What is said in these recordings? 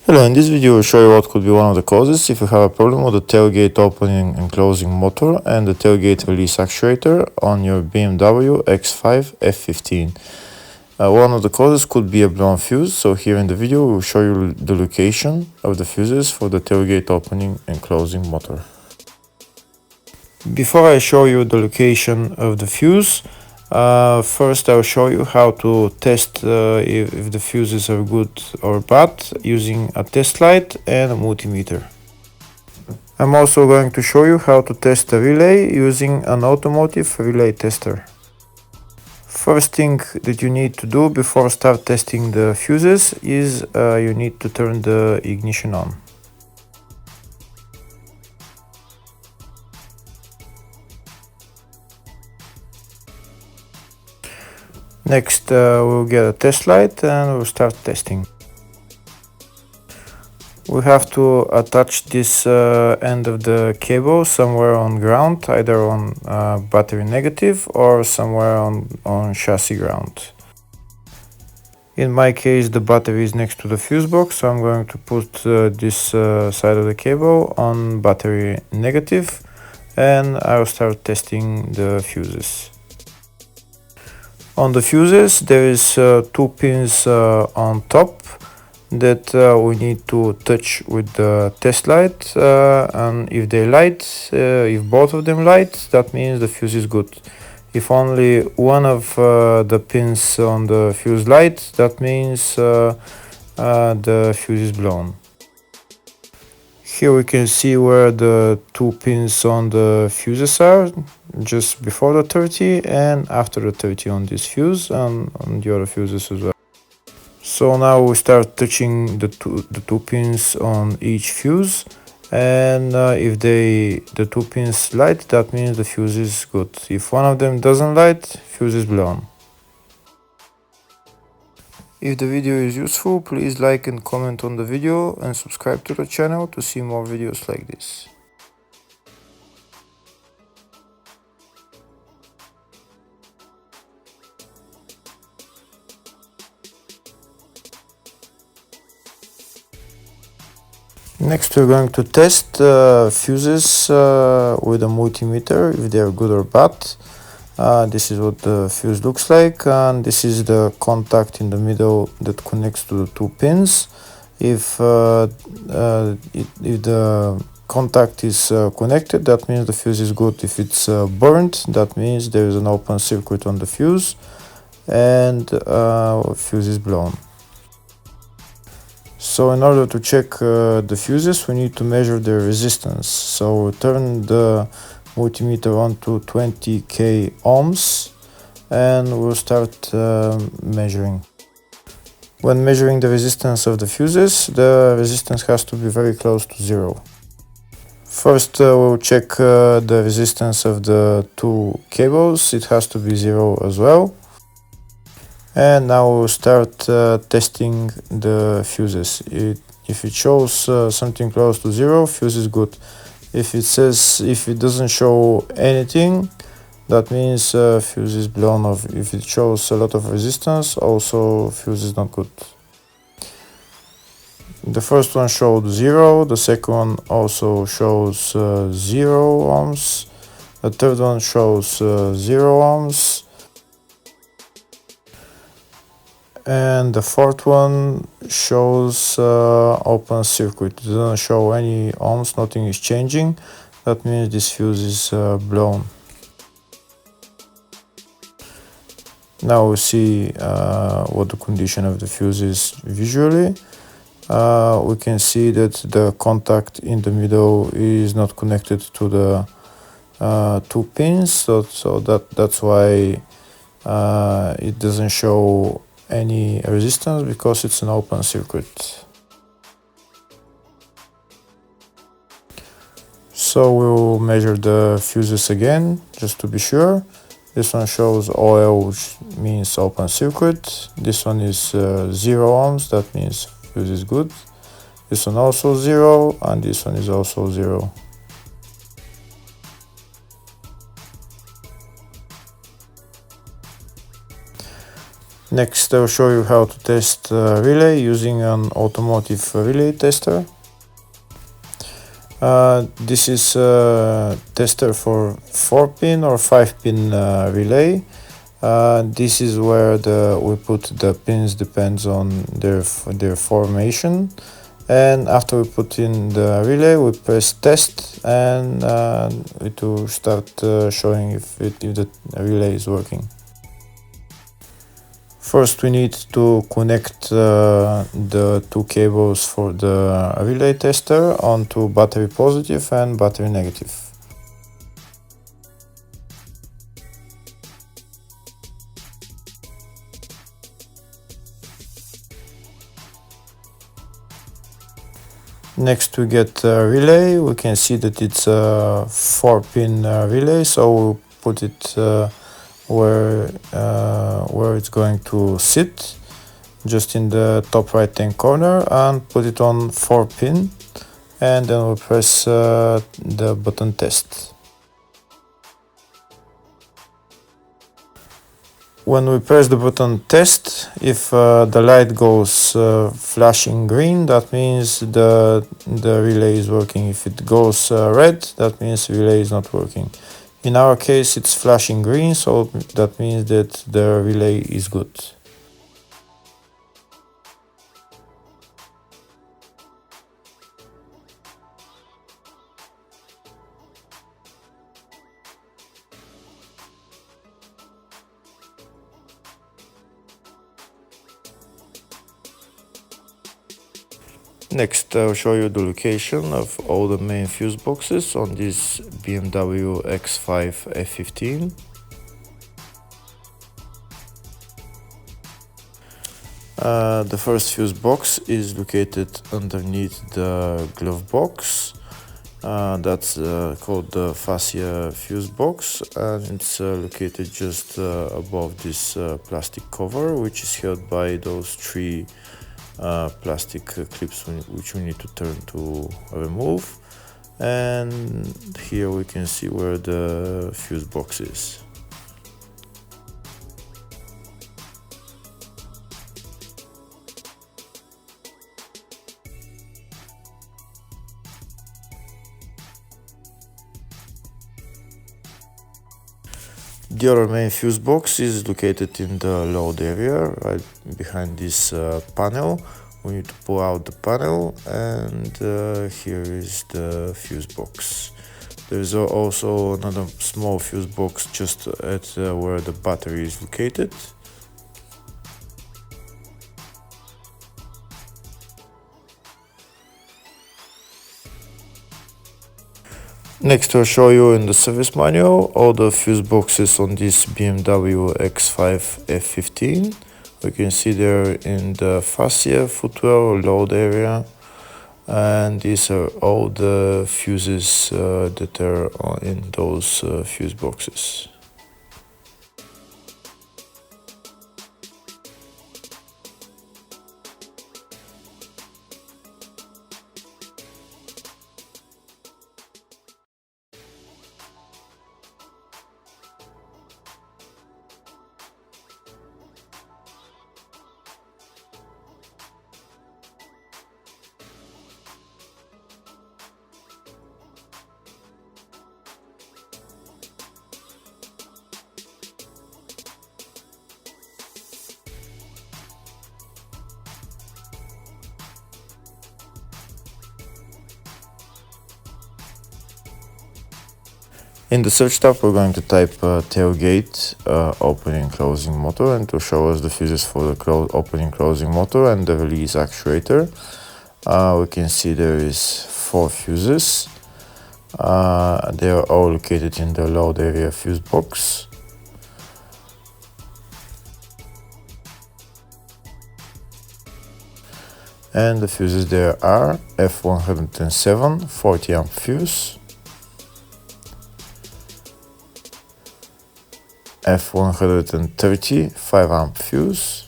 Hello, in this video I'll show you what could be one of the causes if you have a problem with the tailgate opening and closing motor and the tailgate release actuator on your BMW X5 F15. One of the causes could be a blown fuse, so here in the video we'll show you the location of the fuses for the tailgate opening and closing motor. Before I show you the location of the fuse, first I'll show you how to test if the fuses are good or bad using a test light and a multimeter. I'm also going to show you how to test a relay using an automotive relay tester. First thing that you need to do before start testing the fuses is you need to turn the ignition on. Next we'll get a test light and we'll start testing. We have to attach this end of the cable somewhere on ground, either on battery negative or somewhere on chassis ground. In my case the battery is next to the fuse box, so I'm going to put this side of the cable on battery negative and I'll start testing the fuses. On the fuses there is two pins on top that we need to touch with the test light, and if they light, if both of them light, that means the fuse is good. If only one of the pins on the fuse light, that means the fuse is blown. Here we can see where the two pins on the fuses are, just before the 30 and after the 30 on this fuse and on the other fuses as well. So now we start touching the two pins on each fuse, and if the two pins light, that means the fuse is good. If one of them doesn't light, fuse is blown. If the video is useful, please like and comment on the video and subscribe to the channel to see more videos like this. Next we're going to test fuses with a multimeter, if they are good or bad. This is what the fuse looks like, and this is the contact in the middle that connects to the two pins. If the contact is connected, that means the fuse is good. If it's burnt, that means there is an open circuit on the fuse and fuse is blown. So in order to check the fuses, we need to measure their resistance. So we turn the multimeter on to 20k ohms and we'll start measuring. When measuring the resistance of the fuses, the resistance has to be very close to zero. First we'll check the resistance of the two cables. It has to be zero as well. And now we'll start testing the fuses. If it shows something close to zero, fuse is good. If it doesn't show anything, that means fuse is blown off. If it shows a lot of resistance, also fuse is not good. The first one showed 0, the second one also shows 0 ohms, the third one shows 0 ohms, and the fourth one shows open circuit. It doesn't show any ohms, nothing is changing. That means this fuse is blown. Now we see what the condition of the fuse is visually. We can see that the contact in the middle is not connected to the two pins, so that's why it doesn't show any resistance, because it's an open circuit. So we'll measure the fuses again just to be sure. This one shows OL, which means open circuit. This one is 0 ohms, that means fuse is good. This one also 0, and this one is also 0. Next, I'll show you how to test relay using an automotive relay tester. This is a tester for 4-pin or 5-pin relay. This is where we put the pins, depends on their formation. And after we put in the relay, we press test, and it will start showing if the relay is working. First, we need to connect the two cables for the relay tester onto battery positive and battery negative. Next, we get a relay. We can see that it's a 4-pin relay, so we'll put it where it's going to sit, just in the top right hand corner, and put it on 4-pin, and then we'll press the button test. When we press the button test, if the light goes flashing green, that means the relay is working. If it goes red, that means the relay is not working. In our case, it's flashing green, so that means that the relay is good. Next, I'll show you the location of all the main fuse boxes on this BMW X5 F15. The first fuse box is located underneath the glove box. That's called the fascia fuse box, and it's located just above this plastic cover, which is held by those three plastic clips which we need to turn to remove. And here we can see where the fuse box is. The other main fuse box is located in the load area, right behind this panel. We need to pull out the panel, and here is the fuse box. There is also another small fuse box just at where the battery is located. Next, I'll show you in the service manual all the fuse boxes on this BMW X5 F15. We can see they're in the fascia, footwell, load area, and these are all the fuses that are in those fuse boxes. In the search tab, we're going to type tailgate opening closing motor, and to show us the fuses for the opening closing motor and the release actuator. We can see there is 4 fuses. They are all located in the load area fuse box. And the fuses there are F107 40 amp fuse, F130 5 amp fuse,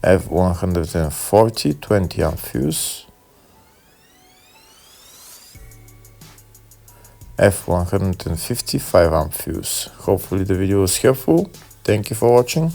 F140 20 amp fuse, F150 5 amp fuse. Hopefully the video was helpful. Thank you for watching.